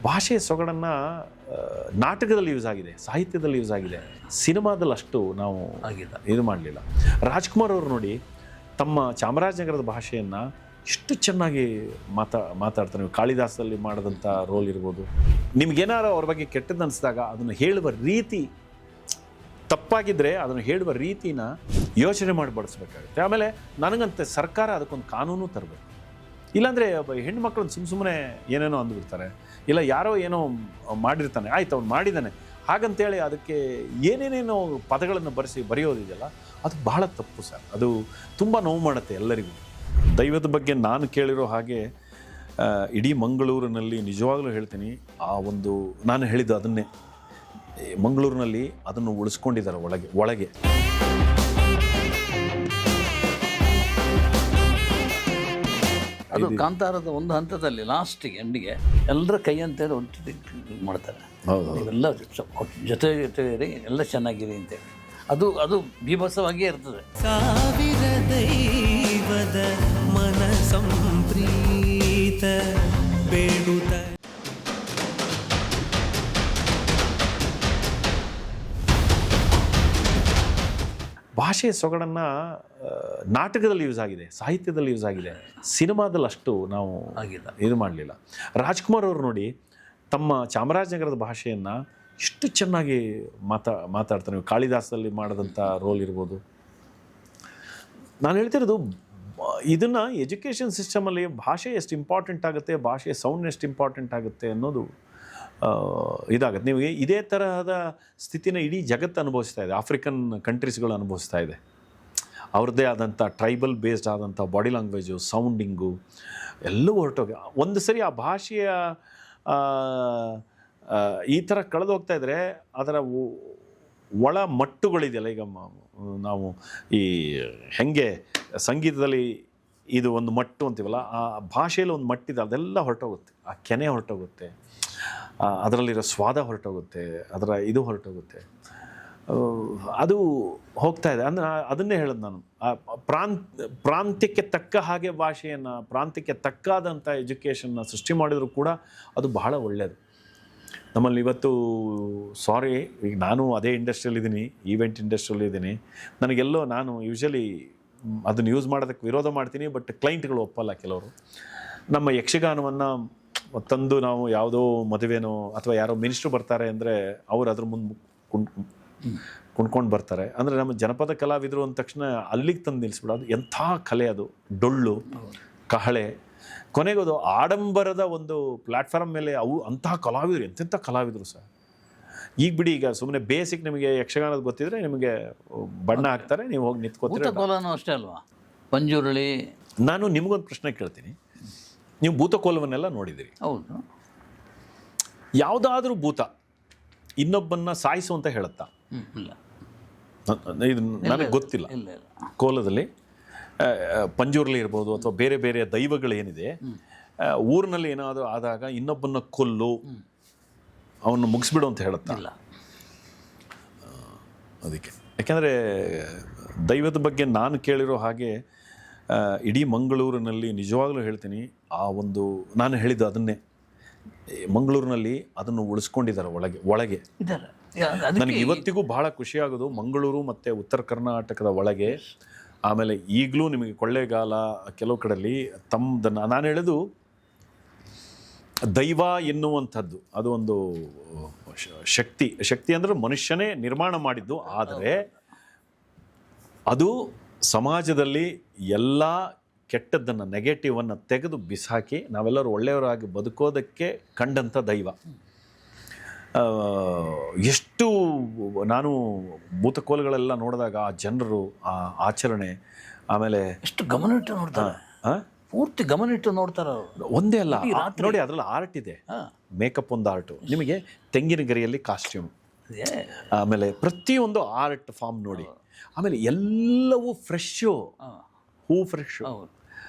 ಭಾಷೆಯ ಸೊಗಡನ್ನು ನಾಟಕದಲ್ಲಿ ಯೂಸ್ ಆಗಿದೆ, ಸಾಹಿತ್ಯದಲ್ಲಿ ಯೂಸ್ ಆಗಿದೆ, ಸಿನಿಮಾದಲ್ಲಿ ಅಷ್ಟು ನಾವು ಇದು ಮಾಡಲಿಲ್ಲ. ರಾಜ್ಕುಮಾರ್ ಅವರು ನೋಡಿ ತಮ್ಮ ಚಾಮರಾಜನಗರದ ಭಾಷೆಯನ್ನು ಇಷ್ಟು ಚೆನ್ನಾಗಿ ಮಾತಾಡ್ತಾರೆ. ನೀವು ಕಾಳಿದಾಸದಲ್ಲಿ ಮಾಡಿದಂಥ ರೋಲ್ ಇರ್ಬೋದು. ನಿಮ್ಗೇನಾರು ಅವ್ರ ಬಗ್ಗೆ ಕೆಟ್ಟದ್ದು ಅನಿಸಿದಾಗ ಅದನ್ನು ಹೇಳುವ ರೀತಿ ತಪ್ಪಾಗಿದ್ದರೆ ಅದನ್ನು ಹೇಳುವ ರೀತಿನ ಯೋಚನೆ ಮಾಡಿ ಬಳಸಬೇಕಾಗುತ್ತೆ. ಆಮೇಲೆ ನನಗಂತೆ ಸರ್ಕಾರ ಅದಕ್ಕೊಂದು ಕಾನೂನು ತರಬೇಕು. ಇಲ್ಲಾಂದರೆ ಹೆಣ್ಮಕ್ಳನ್ನ ಸುಮ್ಮನೆ ಏನೇನೋ ಅಂದುಬಿಡ್ತಾರೆ, ಇಲ್ಲ ಯಾರೋ ಏನೋ ಮಾಡಿರ್ತಾನೆ, ಆಯ್ತು ಅವ್ನು ಮಾಡಿದ್ದಾನೆ ಹಾಗಂತೇಳಿ ಅದಕ್ಕೆ ಏನೇನೇನೋ ಪದಗಳನ್ನು ಬರೆಯೋದಿದೆಯಲ್ಲ, ಅದು ಬಹಳ ತಪ್ಪು ಸರ್. ಅದು ತುಂಬ ನೋವು ಮಾಡುತ್ತೆ ಎಲ್ಲರಿಗೂ. ದೈವದ ಬಗ್ಗೆ ನಾನು ಕೇಳಿರೋ ಹಾಗೆ ಇಡೀ ಮಂಗಳೂರಿನಲ್ಲಿ ನಿಜವಾಗ್ಲೂ ಹೇಳ್ತೀನಿ, ಆ ಒಂದು ನಾನು ಹೇಳಿದ್ದು ಅದನ್ನೇ, ಮಂಗಳೂರಿನಲ್ಲಿ ಅದನ್ನು ಉಳಿಸ್ಕೊಂಡಿದ್ದಾರೆ ಒಳಗೆ. ಅದು ಕಾಂತಾರದ ಒಂದು ಹಂತದಲ್ಲಿ ಲಾಸ್ಟಿಗೆ ಎಂಡಿಗೆ ಎಲ್ಲರ ಕೈ ಅಂತೇಳಿ ಒಟ್ಟಿಗೆ ಮಾಡ್ತಾರೆ. ಎಲ್ಲ ಜೊತೆಗಿರಿ ಎಲ್ಲ ಚೆನ್ನಾಗಿರಿ ಅಂತೇಳಿ ಅದು ಬೀಭತ್ಸವಾಗಿಯೇ ಇರ್ತದೆ. ಸಾವಿರ ದೈವದ ಮನ ಸಂಪ್ರೀತ ಬೇಡುತ್ತ ಭಾಷೆಯ ಸೊಗಡನ್ನು ನಾಟಕದಲ್ಲಿ ಯೂಸ್ ಆಗಿದೆ, ಸಾಹಿತ್ಯದಲ್ಲಿ ಯೂಸ್ ಆಗಿದೆ, ಸಿನಿಮಾದಲ್ಲಿ ಅಷ್ಟು ನಾವು ಇದು ಮಾಡಲಿಲ್ಲ. ರಾಜ್ಕುಮಾರ್ ಅವರು ನೋಡಿ ತಮ್ಮ ಚಾಮರಾಜನಗರದ ಭಾಷೆಯನ್ನು ಇಷ್ಟು ಚೆನ್ನಾಗಿ ಮಾತಾಡ್ತಾರೆ. ನೀವು ಕಾಳಿದಾಸದಲ್ಲಿ ಮಾಡಿದಂಥ ರೋಲ್ ಇರ್ಬೋದು. ನಾನು ಹೇಳ್ತಿರೋದು ಇದನ್ನು ಎಜುಕೇಷನ್ ಸಿಸ್ಟಮಲ್ಲಿ ಭಾಷೆ ಎಷ್ಟು ಇಂಪಾರ್ಟೆಂಟ್ ಆಗುತ್ತೆ, ಭಾಷೆಯ ಸೌಂಡ್ ಎಷ್ಟು ಇಂಪಾರ್ಟೆಂಟ್ ಆಗುತ್ತೆ ಅನ್ನೋದು ಇದಾಗುತ್ತೆ. ನಿಮಗೆ ಇದೇ ತರಹದ ಸ್ಥಿತಿನ ಇಡೀ ಜಗತ್ತು ಅನುಭವಿಸ್ತಾ ಇದೆ. ಆಫ್ರಿಕನ್ ಕಂಟ್ರೀಸ್ಗಳು ಅನುಭವಿಸ್ತಾ ಇದೆ. ಅವ್ರದ್ದೇ ಆದಂಥ ಟ್ರೈಬಲ್ ಬೇಸ್ಡ್ ಆದಂಥ ಬಾಡಿ ಲ್ಯಾಂಗ್ವೇಜು, ಸೌಂಡಿಂಗು ಎಲ್ಲವೂ ಹೊರಟೋಗಿ ಒಂದು ಸರಿ ಆ ಭಾಷೆಯ ಈ ಥರ ಕಳೆದು ಹೋಗ್ತಾ ಇದ್ದರೆ ಅದರ ಒಳ ಮಟ್ಟುಗಳಿದೆಯಲ್ಲ, ಈಗ ನಾವು ಈ ಹೆಂಗೆ ಸಂಗೀತದಲ್ಲಿ ಇದು ಒಂದು ಮಟ್ಟು ಅಂತೀವಲ್ಲ, ಆ ಭಾಷೆಯಲ್ಲಿ ಒಂದು ಮಟ್ಟಿದೆ, ಅದೆಲ್ಲ ಹೊರಟೋಗುತ್ತೆ. ಆ ಕೆನೆ ಹೊರಟೋಗುತ್ತೆ, ಅದರಲ್ಲಿರೋ ಸ್ವಾದ ಹೊರಟೋಗುತ್ತೆ, ಅದರ ಇದು ಹೊರಟೋಗುತ್ತೆ. ಅದು ಹೋಗ್ತಾ ಇದೆ. ಅಂದರೆ ಅದನ್ನೇ ಹೇಳೋದು ನಾನು, ಪ್ರಾಂತ್ಯಕ್ಕೆ ತಕ್ಕ ಹಾಗೆ ಭಾಷೆಯನ್ನು, ಪ್ರಾಂತ್ಯಕ್ಕೆ ತಕ್ಕಾದಂಥ ಎಜುಕೇಷನ್ನ ಸೃಷ್ಟಿ ಮಾಡಿದರೂ ಕೂಡ ಅದು ಬಹಳ ಒಳ್ಳೆಯದು. ನಮ್ಮಲ್ಲಿ ಇವತ್ತು ಈಗ ನಾನು ಅದೇ ಇಂಡಸ್ಟ್ರಿಯಲ್ಲಿದ್ದೀನಿ, ಈವೆಂಟ್ ಇಂಡಸ್ಟ್ರಿಯಲ್ಲಿದ್ದೀನಿ. ನನಗೆಲ್ಲೋ ನಾನು ಯೂಶಲಿ ಅದನ್ನು ಯೂಸ್ ಮಾಡೋದಕ್ಕೆ ವಿರೋಧ ಮಾಡ್ತೀನಿ, ಬಟ್ ಕ್ಲೈಂಟ್ಗಳು ಒಪ್ಪಲ್ಲ ಕೆಲವರು. ನಮ್ಮ ಯಕ್ಷಗಾನವನ್ನು ತಂದು ನಾವು ಯಾವುದೋ ಮದುವೆನೋ ಅಥವಾ ಯಾರೋ ಮಿನಿಸ್ಟ್ರು ಬರ್ತಾರೆ ಅಂದರೆ ಅವ್ರು ಅದ್ರ ಮುಂದೆ ಕುಣ್ಕೊಂಡು ಬರ್ತಾರೆ. ಅಂದರೆ ನಮ್ಮ ಜನಪದ ಕಲಾವಿದರು ಅಂದ ತಕ್ಷಣ ಅಲ್ಲಿಗೆ ತಂದು ನಿಲ್ಲಿಸ್ಬಿಡೋದು. ಎಂಥ ಕಲೆ ಅದು, ಡೊಳ್ಳು, ಕಹಳೆ, ಕೊನೆಗೋದು ಆಡಂಬರದ ಒಂದು ಪ್ಲ್ಯಾಟ್ಫಾರ್ಮ್ ಮೇಲೆ ಅಂತಹ ಕಲಾವಿದರು, ಎಂತೆಂಥ ಕಲಾವಿದರು ಸರ್. ಈಗ ಬಿಡಿ, ಈಗ ಸುಮ್ಮನೆ ಬೇಸಿಕ್ ನಿಮಗೆ ಯಕ್ಷಗಾನದ ಗೊತ್ತಿದ್ರೆ ನಿಮಗೆ ಬಣ್ಣ ಹಾಕ್ತಾರೆ, ನೀವು ಹೋಗಿ ನಿಂತ್ಕೋತೀರ. ಅಷ್ಟೇ ಅಲ್ವಾ, ಪಂಜುರುಳಿ. ನಾನು ನಿಮಗೊಂದು ಪ್ರಶ್ನೆ ಕೇಳ್ತೀನಿ. ನೀವು ಭೂತಕೋಲವನ್ನೆಲ್ಲ ನೋಡಿದಿರಿ. ಹೌದು. ಯಾವುದಾದ್ರೂ ಭೂತ ಇನ್ನೊಬ್ಬನ್ನ ಸಾಯಿಸು ಅಂತ ಹೇಳುತ್ತಾ? ಇಲ್ಲ, ಇದು ನನಗೆ ಗೊತ್ತಿಲ್ಲ. ಕೋಲದಲ್ಲಿ ಪಂಜುರ್ಲಿ ಇರ್ಬೋದು ಅಥವಾ ಬೇರೆ ಬೇರೆ ದೈವಗಳೇನಿದೆ, ಊರಿನಲ್ಲಿ ಏನಾದರೂ ಆದಾಗ ಇನ್ನೊಬ್ಬನ ಕೊಲ್ಲು, ಅವನ್ನ ಮುಗಿಸ್ಬಿಡು ಅಂತ ಹೇಳುತ್ತಲ್ಲ. ಅದಕ್ಕೆ ಯಾಕೆಂದರೆ ದೈವದ ಬಗ್ಗೆ ನಾನು ಕೇಳಿರೋ ಹಾಗೆ ಇಡೀ ಮಂಗಳೂರಿನಲ್ಲಿ ನಿಜವಾಗ್ಲೂ ಹೇಳ್ತೀನಿ, ಆ ಒಂದು ನಾನು ಹೇಳಿದ್ದು ಅದನ್ನೇ, ಮಂಗಳೂರಿನಲ್ಲಿ ಅದನ್ನು ಉಳಿಸ್ಕೊಂಡಿದ್ದಾರೆ ಒಳಗೆ. ನನಗೆ ಇವತ್ತಿಗೂ ಬಹಳ ಖುಷಿಯಾಗೋದು ಮಂಗಳೂರು ಮತ್ತು ಉತ್ತರ ಕರ್ನಾಟಕದ ಒಳಗೆ. ಆಮೇಲೆ ಈಗಲೂ ನಿಮಗೆ ಕೊಳ್ಳೇಗಾಲ ಕೆಲವು ಕಡೆಯಲ್ಲಿ ತಮ್ಮದನ್ನು, ನಾನು ಹೇಳೋದು ದೈವ ಎನ್ನುವಂಥದ್ದು ಅದು ಒಂದು ಶಕ್ತಿ ಅಂದರೆ ಮನುಷ್ಯನೇ ನಿರ್ಮಾಣ ಮಾಡಿದ್ದು. ಆದರೆ ಅದು ಸಮಾಜದಲ್ಲಿ ಎಲ್ಲ ಕೆಟ್ಟದ್ದನ್ನು, ನೆಗೆಟಿವನ್ನು ತೆಗೆದು ಬಿಸಾಕಿ ನಾವೆಲ್ಲರೂ ಒಳ್ಳೆಯವರಾಗಿ ಬದುಕೋದಕ್ಕೆ ಕಂಡಂಥ ದೈವ. ಎಷ್ಟು ನಾನು ಭೂತಕೋಲಗಳೆಲ್ಲ ನೋಡಿದಾಗ ಆ ಜನರು, ಆ ಆಚರಣೆ, ಆಮೇಲೆ ಎಷ್ಟು ಗಮನಿಟ್ಟು ನೋಡ್ತಾರೆ, ಪೂರ್ತಿ ಗಮನಿಟ್ಟು ನೋಡ್ತಾರೆ. ಒಂದೇ ಅಲ್ಲ ನೋಡಿ, ಅದರಲ್ಲಿ ಆರ್ಟ್ ಇದೆ, ಮೇಕಪ್ ಒಂದು ಆರ್ಟು, ನಿಮಗೆ ತೆಂಗಿನ ಗರಿಯಲ್ಲಿ ಕಾಸ್ಟ್ಯೂಮ್, ಆಮೇಲೆ ಪ್ರತಿಯೊಂದು ಆರ್ಟ್ ಫಾರ್ಮ್ ನೋಡಿ. ಆಮೇಲೆ ಎಲ್ಲವೂ ಫ್ರೆಶ್ಶು, ಹೂ ಫ್ರೆಶ್ಶು,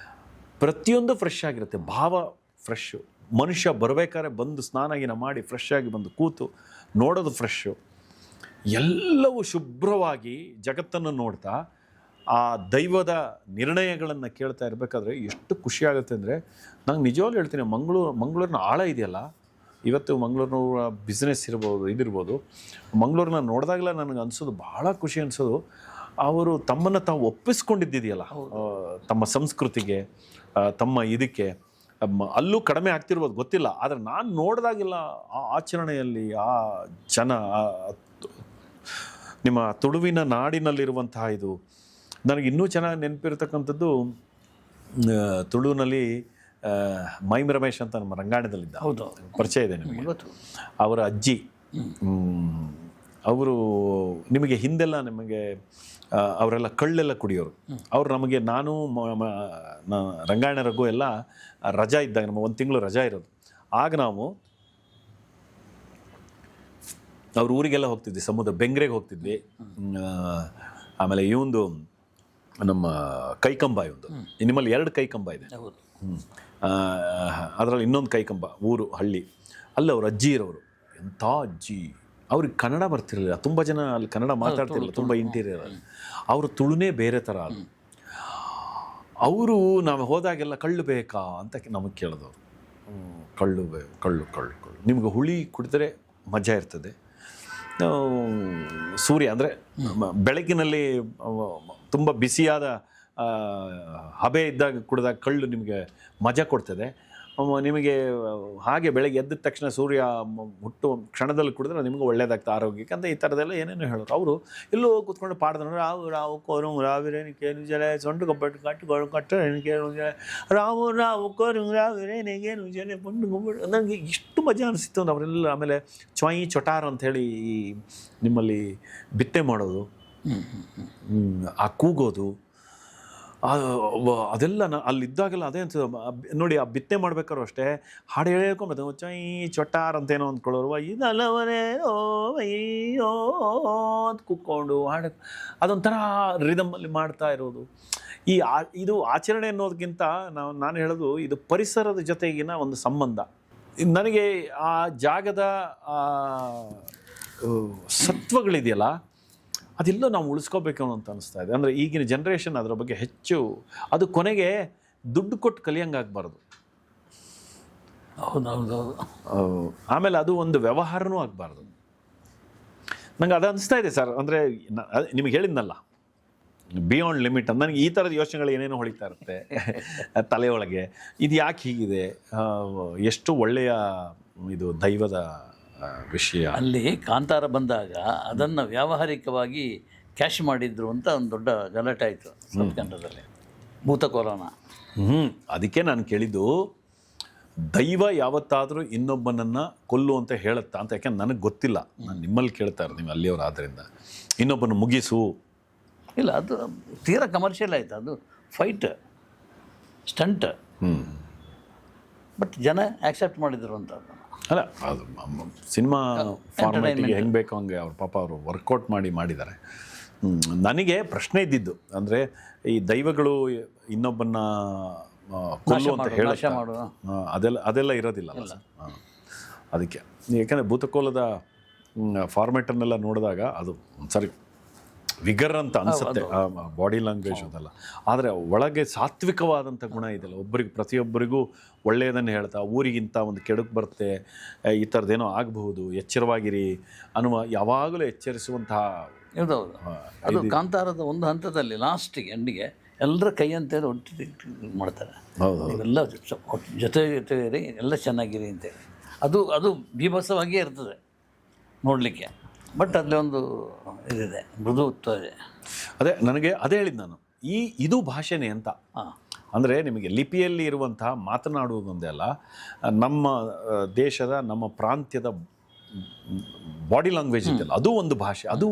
ಪ್ರತಿಯೊಂದು ಫ್ರೆಶ್ ಆಗಿರುತ್ತೆ, ಭಾವ ಫ್ರೆಶ್ಶು. ಮನುಷ್ಯ ಬರಬೇಕಾದ್ರೆ ಬಂದು ಸ್ನಾನ ಮಾಡಿ ಫ್ರೆಶ್ ಆಗಿ ಬಂದು ಕೂತು ನೋಡೋದು ಫ್ರೆಶ್ಶು. ಎಲ್ಲವೂ ಶುಭ್ರವಾಗಿ ಜಗತ್ತನ್ನು ನೋಡ್ತಾ ಆ ದೈವದ ನಿರ್ಣಯಗಳನ್ನು ಕೇಳ್ತಾ ಇರಬೇಕಾದ್ರೆ ಎಷ್ಟು ಖುಷಿಯಾಗುತ್ತೆ ಅಂದರೆ, ನಂಗೆ ನಿಜವಾಗ್ಲೂ ಹೇಳ್ತೀನಿ, ಮಂಗಳೂರಿನ ಆಳ ಇದೆಯಲ್ಲ, ಇವತ್ತು ಮಂಗಳೂರಿನ ಬಿಸ್ನೆಸ್ ಇರ್ಬೋದು, ಇದಿರ್ಬೋದು. ಮಂಗಳೂರನ್ನ ನೋಡಿದಾಗಲೇ ನನಗೆ ಅನಿಸೋದು, ಭಾಳ ಖುಷಿ ಅನಿಸೋದು, ಅವರು ತಮ್ಮನ್ನು ತಾವು ಒಪ್ಪಿಸ್ಕೊಂಡಿದ್ದಿದೆಯಲ್ಲ, ತಮ್ಮ ಸಂಸ್ಕೃತಿಗೆ, ತಮ್ಮ ಇದಕ್ಕೆ. ಅಲ್ಲೂ ಕಡಿಮೆ ಆಗ್ತಿರ್ಬೋದು, ಗೊತ್ತಿಲ್ಲ. ಆದರೆ ನಾನು ನೋಡಿದಾಗೆಲ್ಲ ಆ ಆಚರಣೆಯಲ್ಲಿ ಆ ಜನ, ನಿಮ್ಮ ತುಳುವಿನ ನಾಡಿನಲ್ಲಿರುವಂತಹ ಇದು ನನಗೆ ಇನ್ನೂ ಚೆನ್ನಾಗಿ ನೆನಪಿರ್ತಕ್ಕಂಥದ್ದು. ತುಳುವಿನಲ್ಲಿ ಮೈಮ್ ರಮೇಶ್ ಅಂತ ನಮ್ಮ ರಂಗಾಯಣದಲ್ಲಿದ್ದ, ಹೌದು, ಪರಿಚಯ ಇದೆ ನಿಮಗೆ. ಅವರ ಅಜ್ಜಿ, ಅವರು ನಿಮಗೆ ಹಿಂದೆಲ್ಲ ನಿಮಗೆ ಅವರೆಲ್ಲ ಕಳ್ಳೆಲ್ಲ ಕುಡಿಯೋರು. ಅವರು ನಮಗೆ, ನಾನು ರಂಗಾಯಣ ರಘು ಎಲ್ಲ ರಜಾ ಇದ್ದಾಗ, ನಮ್ಮ 1 ತಿಂಗಳು ರಜಾ ಇರೋದು, ಆಗ ನಾವು ಅವ್ರ ಊರಿಗೆಲ್ಲ ಹೋಗ್ತಿದ್ವಿ. ಸಮುದ್ರ ಬೆಂಗ್ರೆಗೆ ಹೋಗ್ತಿದ್ವಿ. ಆಮೇಲೆ ಇವಂದು ನಮ್ಮ ಕೈಕಂಬ, ಇವಂದು ನಿಮ್ಮಲ್ಲಿ 2 ಕೈಕಂಬ ಇದೆ. ಅದರಲ್ಲಿ ಇನ್ನೊಂದು ಕೈಕಂಬ ಊರು, ಹಳ್ಳಿ, ಅಲ್ಲಿ ಅವ್ರ ಅಜ್ಜಿ ಇರೋರು. ಎಂಥ ಅಜ್ಜಿ! ಅವ್ರಿಗೆ ಕನ್ನಡ ಬರ್ತಿರಲಿಲ್ಲ. ತುಂಬ ಜನ ಅಲ್ಲಿ ಕನ್ನಡ ಮಾತಾಡ್ತಿರಲಿಲ್ಲ, ತುಂಬ ಇಂಟೀರಿಯರ್. ಅವರು ತುಳುನೇ ಬೇರೆ ಥರ. ಅದು ಅವರು ನಾವು ಹೋದಾಗೆಲ್ಲ ಕಳ್ಳು ಬೇಕಾ ಅಂತ ನಮಗೆ ಕೇಳಿದವರು. ಕಳ್ಳು ಕಳ್ಳು ಕಳ್ಳು ಕಳ್ಳು ನಿಮ್ಗೆ ಹುಳಿ ಕುಡಿದ್ರೆ ಮಜಾ ಇರ್ತದೆ. ಸೂರ್ಯ ಅಂದರೆ ಬೆಳಕಿನಲ್ಲಿ ತುಂಬ ಬಿಸಿಯಾದ ಹಬೆ ಇದ್ದಾಗ ಕುಡಿದಾಗ ಕಳ್ಳು ನಿಮಗೆ ಮಜಾ ಕೊಡ್ತದೆ. ನಿಮಗೆ ಹಾಗೆ ಬೆಳಗ್ಗೆ ಎದ್ದ ತಕ್ಷಣ ಸೂರ್ಯ ಹುಟ್ಟು ಕ್ಷಣದಲ್ಲಿ ಕುಡಿದ್ರೆ ನಿಮಗೆ ಒಳ್ಳೇದಾಗ್ತದೆ ಆರೋಗ್ಯಕ್ಕೆ ಅಂತ ಈ ಥರದ್ದೆಲ್ಲ ಏನೇನು ಹೇಳೋರು. ಅವರು ಎಲ್ಲೋ ಕೂತ್ಕೊಂಡು ಪಾಡ್ದ್ರು, ರಾವು ಕೋರು ರಾವಿರೇನು ಕೇನು ಜಲೆ ಸೊಂಟು ಕಬ್ಬಟ್ಟು ಕಟ್ಟು ಕಟ್ಟರೇನು ಕೇಳು ಜಲೆ ರಾವು ಕೋರು ರಾವಿರೇನೇಗೇನು ಜಲೆ ಪುಂಡು ಕಬ್ಬಟ್ಟು. ನನಗೆ ಇಷ್ಟು ಮಜಾ ಅನಿಸಿತ್ತು ಅಂತ ಅವರೆಲ್ಲ. ಆಮೇಲೆ ಚ್ವಾಯಿ ಚೊಟಾರ್ ಅಂಥೇಳಿ ನಿಮ್ಮಲ್ಲಿ ಬಿತ್ತೆ ಮಾಡೋದು, ಆ ಕೂಗೋದು, ಅದೆಲ್ಲ ಅಲ್ಲಿದ್ದಾಗೆಲ್ಲ ಅದೇ ಅನ್ಸೋದು. ನೋಡಿ, ಆ ಬಿತ್ತನೆ ಮಾಡ್ಬೇಕಾದ್ರು ಅಷ್ಟೇ ಹಾಡು ಹೇಳ್ಕೊಂಬತ್ತು, ಚೈ ಚೊಟ್ಟಾರ್ ಅಂತೇನೋ ಅಂದ್ಕೊಳ್ಳೋರು, ಇದಲ್ಲವನೇ ಓ ಅಯ್ಯೋ ಅಂತ ಕೂತ್ಕೊಂಡು ಹಾಡು, ಅದೊಂಥರ ರಿದಮಲ್ಲಿ ಮಾಡ್ತಾ ಇರೋದು. ಇದು ಆಚರಣೆ ಅನ್ನೋದಕ್ಕಿಂತ ನಾನು ಹೇಳೋದು, ಇದು ಪರಿಸರದ ಜೊತೆಗಿನ ಒಂದು ಸಂಬಂಧ. ನನಗೆ ಆ ಜಾಗದ ಸತ್ವಗಳಿದೆಯಲ್ಲ, ಅದೆಲ್ಲ ನಾವು ಉಳಿಸ್ಕೋಬೇಕು ಅಂತ ಅನಿಸ್ತಾ ಇದೆ. ಅಂದರೆ ಈಗಿನ ಜನ್ರೇಷನ್ ಅದರ ಬಗ್ಗೆ ಹೆಚ್ಚು, ಅದು ಕೊನೆಗೆ ದುಡ್ಡು ಕೊಟ್ಟು ಕಲಿಯಂಗಾಗಬಾರ್ದು. ಹೌದೌದು. ಆಮೇಲೆ ಅದು ಒಂದು ವ್ಯವಹಾರನೂ ಆಗಬಾರ್ದು. ನಂಗೆ ಅದು ಅನಿಸ್ತಾ ಇದೆ ಸರ್. ಅಂದರೆ ನಿಮಗೆ ಹೇಳಿದ್ನಲ್ಲ, ಬಿಯಾಂಡ್ ಲಿಮಿಟ್ ಅಂತ. ನನಗೆ ಈ ಥರದ ಯೋಚನೆಗಳು ಏನೇನೋ ಹೊಳಿತಾ ಇರುತ್ತೆ ತಲೆಯೊಳಗೆ. ಇದು ಯಾಕೆ ಹೀಗಿದೆ? ಎಷ್ಟು ಒಳ್ಳೆಯ ಇದು ದೈವದ ವಿಷಯ. ಅಲ್ಲಿ ಕಾಂತಾರ ಬಂದಾಗ ಅದನ್ನು ವ್ಯಾವಹಾರಿಕವಾಗಿ ಕ್ಯಾಶ್ ಮಾಡಿದ್ರು ಅಂತ ಒಂದು ದೊಡ್ಡ ಗಲಾಟೆ ಆಯಿತು ಸತ್ಕಂಡದಲ್ಲಿ, ಭೂತಕೋಲನ. ಅದಕ್ಕೆ ನಾನು ಕೇಳಿದ್ದು, ದೈವ ಯಾವತ್ತಾದರೂ ಇನ್ನೊಬ್ಬನನ್ನು ಕೊಲ್ಲು ಅಂತ ಹೇಳುತ್ತಾ ಅಂತ. ಯಾಕೆಂದ್ರೆ ನನಗೆ ಗೊತ್ತಿಲ್ಲ, ನಾನು ನಿಮ್ಮಲ್ಲಿ ಕೇಳ್ತಾ ಇರೋದು, ನೀವು ಅಲ್ಲಿಯವರು ಆದ್ದರಿಂದ. ಇನ್ನೊಬ್ಬನ ಮುಗಿಸು ಇಲ್ಲ, ಅದು ತೀರಾ ಕಮರ್ಷಿಯಲ್ ಆಯಿತು. ಅದು ಫೈಟ್ ಸ್ಟಂಟ್. ಬಟ್ ಜನ ಆ್ಯಕ್ಸೆಪ್ಟ್ ಮಾಡಿದ್ರು ಅಂತ. ಅಲ್ಲ, ಅದು ಸಿನಿಮಾ ಫಾರ್ಮ್ಯಾಟಿಗೆ ಹೆಂಗೆ ಬೇಕೋ ಹಂಗೆ ಅವ್ರ ಪಾಪ ಅವರು ವರ್ಕೌಟ್ ಮಾಡಿದ್ದಾರೆ. ನನಗೆ ಪ್ರಶ್ನೆ ಇದ್ದಿದ್ದು ಅಂದರೆ, ಈ ದೈವಗಳು ಇನ್ನೊಬ್ಬನ್ನ ಕೊಲ್ಲು ಅಂತ ಹೇಳೋದು ಅದೆಲ್ಲ ಇರೋದಿಲ್ಲ. ಅದಕ್ಕೆ ಯಾಕಂದರೆ ಭೂತಕೋಲದ ಫಾರ್ಮ್ಯಾಟನ್ನೆಲ್ಲ ನೋಡಿದಾಗ ಅದು ಸರಿ ವಿಗರ್ ಅಂತ ಅನಿಸುತ್ತೆ, ಬಾಡಿ ಲ್ಯಾಂಗ್ವೇಜ್ ಅದೆಲ್ಲ. ಆದರೆ ಒಳಗೆ ಸಾತ್ವಿಕವಾದಂಥ ಗುಣ ಇದೆಯಲ್ಲ, ಪ್ರತಿಯೊಬ್ಬರಿಗೂ ಒಳ್ಳೆಯದನ್ನು ಹೇಳ್ತಾ, ಊರಿಗಿಂತ ಒಂದು ಕೆಡುಕು ಬರುತ್ತೆ, ಈ ಥರದ್ದೇನೋ ಆಗಬಹುದು, ಎಚ್ಚರವಾಗಿರಿ ಅನ್ನುವ, ಯಾವಾಗಲೂ ಎಚ್ಚರಿಸುವಂತಹ. ಹೌದೌದು. ಅದು ಕಾಂತಾರದ ಒಂದು ಹಂತದಲ್ಲಿ ಲಾಸ್ಟಿಗೆ ಎಂಡಿಗೆ ಎಲ್ಲರ ಕೈ ಅಂತೇಳಿ ಒಟ್ಟಿಗೆ ಮಾಡ್ತಾರೆ. ನೀವೆಲ್ಲ ಜೊತೆ ಜೊತೆಗಿರಿ, ಎಲ್ಲ ಚೆನ್ನಾಗಿರಿ ಅಂತೇಳಿ. ಅದು ಬೀಭತ್ಸವಾಗಿಯೇ ಇರ್ತದೆ ನೋಡಲಿಕ್ಕೆ. ಬಟ್ ಅಲ್ಲಿ ಒಂದು ಇದಿದೆ, ಮೃದುತ್ವ ಇದೆ. ನನಗೆ ಅದೇ ಹೇಳಿದ್ದು ನಾನು, ಇದು ಭಾಷೆನೇ ಅಂತ. ಅಂದರೆ ನಿಮಗೆ ಲಿಪಿಯಲ್ಲಿ ಇರುವಂತಹ ಮಾತನಾಡುವುದೊಂದೇ ಅಲ್ಲ, ನಮ್ಮ ದೇಶದ, ನಮ್ಮ ಪ್ರಾಂತ್ಯದ ಬಾಡಿ ಲ್ಯಾಂಗ್ವೇಜ್ ಇದೆಯಲ್ಲ, ಅದು ಒಂದು ಭಾಷೆ. ಅದು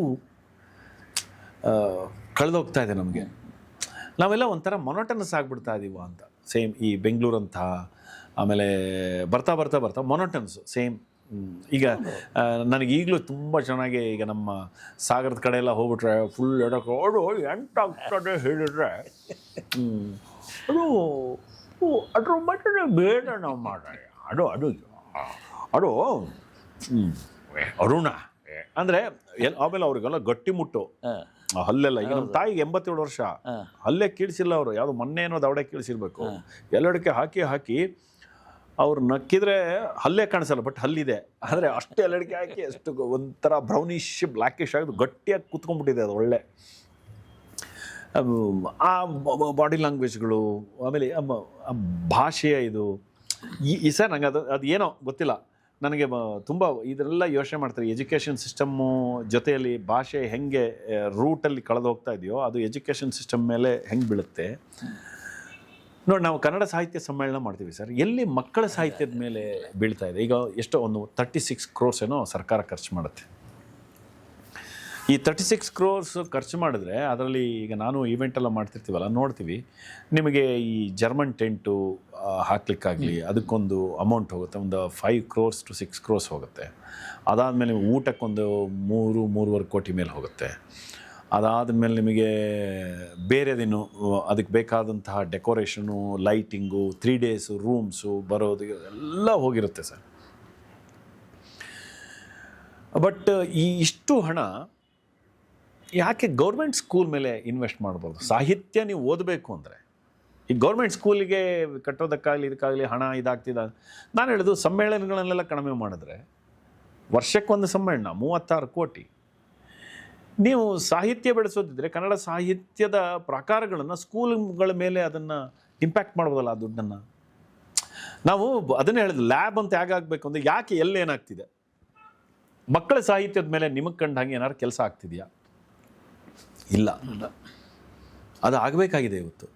ಕಳೆದೋಗ್ತಾ ಇದೆ ನಮಗೆ. ನಾವೆಲ್ಲ ಒಂಥರ ಮೊನೋಟನಸ್ ಆಗಿಬಿಡ್ತಾ ಇದ್ದೀವ ಅಂತ. ಸೇಮ್ ಈ ಬೆಂಗಳೂರಂಥ, ಆಮೇಲೆ ಬರ್ತಾ ಬರ್ತಾ ಬರ್ತಾ ಮೊನೋಟನ್ಸು ಸೇಮ್. ಈಗ ನನಗೆ ಈಗಲೂ ತುಂಬ ಚೆನ್ನಾಗಿ, ಈಗ ನಮ್ಮ ಸಾಗರದ ಕಡೆ ಎಲ್ಲ ಹೋಗ್ಬಿಟ್ರೆ ಫುಲ್ ಎಡಕೋಡು ಎಂಟಾಗ್ತದೆ ಹೇಳಿದ್ರೆ, ಅದ್ರ ಮಟ್ಟನೆ ಬೇಡ ನಾವು ಮಾಡೋಣ. ಅದು ಅರುಣ ಅಂದರೆ ಆಮೇಲೆ ಅವ್ರಿಗೆಲ್ಲ ಗಟ್ಟಿ ಮುಟ್ಟು ಹಲ್ಲೆಲ್ಲ. ಈಗ ನಮ್ಮ ತಾಯಿಗೆ 87 ವರ್ಷ, ಹಲ್ಲೆ ಕೀಳ್ಸಿಲ್ಲ ಅವರು. ಯಾವುದು ಮೊನ್ನೆ ಏನೋ ದವಡೆ ಕೀಳ್ಸಿರ್ಬೇಕು, ಎಲ್ಲಡಕ್ಕೆ ಹಾಕಿ ಅವ್ರು ನಕ್ಕಿದ್ರೆ ಹಲ್ಲೇ ಕಾಣಿಸಲ್ಲ, ಬಟ್ ಹಲ್ಲಿದೆ. ಆದರೆ ಅಷ್ಟೇ ಎಲ್ಲಡಿಕೆ ಹಾಕಿ ಅಷ್ಟು ಒಂಥರ ಬ್ರೌನಿಶ್ ಬ್ಲ್ಯಾಕಿಶ್ ಆಗಿದ್ದು ಗಟ್ಟಿಯಾಗಿ ಕೂತ್ಕೊಂಡ್ಬಿಟ್ಟಿದೆ ಅದು ಒಳ್ಳೆ. ಆ ಬಾಡಿ ಲ್ಯಾಂಗ್ವೇಜ್ಗಳು, ಆಮೇಲೆ ಭಾಷೆಯ ಇದು ಈ ಸರ್ ನಂಗೆ ಅದು ಏನೋ ಗೊತ್ತಿಲ್ಲ ನನಗೆ. ತುಂಬ ಇದರೆಲ್ಲ ಯೋಚನೆ ಮಾಡ್ತಾರೆ. ಎಜುಕೇಷನ್ ಸಿಸ್ಟಮ್ಮು ಜೊತೆಯಲ್ಲಿ ಭಾಷೆ ಹೆಂಗೆ ರೂಟಲ್ಲಿ ಕಳೆದು ಹೋಗ್ತಾ ಇದೆಯೋ ಅದು ಎಜುಕೇಷನ್ ಸಿಸ್ಟಮ್ ಮೇಲೆ ಹೆಂಗೆ ಬೀಳುತ್ತೆ ನೋಡಿ. ನಾವು ಕನ್ನಡ ಸಾಹಿತ್ಯ ಸಮ್ಮೇಳನ ಮಾಡ್ತೀವಿ ಸರ್, ಎಲ್ಲಿ ಮಕ್ಕಳ ಸಾಹಿತ್ಯದ ಮೇಲೆ ಬೀಳ್ತಾ ಇದೆ. ಈಗ ಎಷ್ಟೋ ಒಂದು 36 crores ಏನೋ ಸರ್ಕಾರ ಖರ್ಚು ಮಾಡುತ್ತೆ. ಈ 36 crores ಖರ್ಚು ಮಾಡಿದ್ರೆ ಅದರಲ್ಲಿ ಈಗ ನಾನು ಈವೆಂಟೆಲ್ಲ ಮಾಡ್ತಿರ್ತೀವಲ್ಲ ನೋಡ್ತೀವಿ, ನಿಮಗೆ ಈ ಜರ್ಮನ್ ಟೆಂಟು ಹಾಕ್ಲಿಕ್ಕಾಗಲಿ ಅದಕ್ಕೊಂದು ಅಮೌಂಟ್ ಹೋಗುತ್ತೆ, ಒಂದು 5 crores to 6 crores ಹೋಗುತ್ತೆ. ಅದಾದಮೇಲೆ ಊಟಕ್ಕೊಂದು 3-3.25 ಕೋಟಿ ಮೇಲೆ ಹೋಗುತ್ತೆ. ಅದಾದಮೇಲೆ ನಿಮಗೆ ಬೇರೆದೇನು ಅದಕ್ಕೆ ಬೇಕಾದಂತಹ ಡೆಕೋರೇಷನು, ಲೈಟಿಂಗು, 3 days ರೂಮ್ಸು ಬರೋದು ಎಲ್ಲ ಹೋಗಿರುತ್ತೆ ಸರ್. ಬಟ್ ಇಷ್ಟು ಹಣ ಯಾಕೆ ಗೌರ್ಮೆಂಟ್ ಸ್ಕೂಲ್ ಮೇಲೆ ಇನ್ವೆಸ್ಟ್ ಮಾಡ್ಬೋದು? ಸಾಹಿತ್ಯ ನೀವು ಓದಬೇಕು ಅಂದರೆ ಈ ಗೌರ್ಮೆಂಟ್ ಸ್ಕೂಲಿಗೆ ಕಟ್ಟೋದಕ್ಕಾಗಲಿ ಇದಕ್ಕಾಗಲಿ ಹಣ ಇದಾಗ್ತಿದೆ. ನಾನು ಹೇಳೋದು ಸಮ್ಮೇಳನಗಳನ್ನೆಲ್ಲ ಕಡಿಮೆ ಮಾಡಿದ್ರೆ ವರ್ಷಕ್ಕೊಂದು ಸಮ್ಮೇಳನ 36 ಕೋಟಿ. ನೀವು ಸಾಹಿತ್ಯ ಬೆಳೆಸೋದಿದ್ರೆ ಕನ್ನಡ ಸಾಹಿತ್ಯದ ಪ್ರಕಾರಗಳನ್ನು ಸ್ಕೂಲ್ಗಳ ಮೇಲೆ ಅದನ್ನು ಇಂಪ್ಯಾಕ್ಟ್ ಮಾಡ್ಬೋದಲ್ಲ ಆ ದುಡ್ಡನ್ನು. ನಾವು ಅದನ್ನೇ ಹೇಳಿದ್ವಿ, ಲ್ಯಾಬ್ ಅಂತ ಹೇಗಾಗಬೇಕು ಅಂದರೆ ಯಾಕೆ ಎಲ್ಲೇನಾಗ್ತಿದೆ, ಮಕ್ಕಳ ಸಾಹಿತ್ಯದ ಮೇಲೆ ನಿಮಗೆ ಕಂಡು ಹಾಗೆ ಏನಾದ್ರು ಕೆಲಸ ಆಗ್ತಿದೆಯಾ? ಇಲ್ಲ, ಅದು ಆಗಬೇಕಾಗಿದೆ. ಇವತ್ತು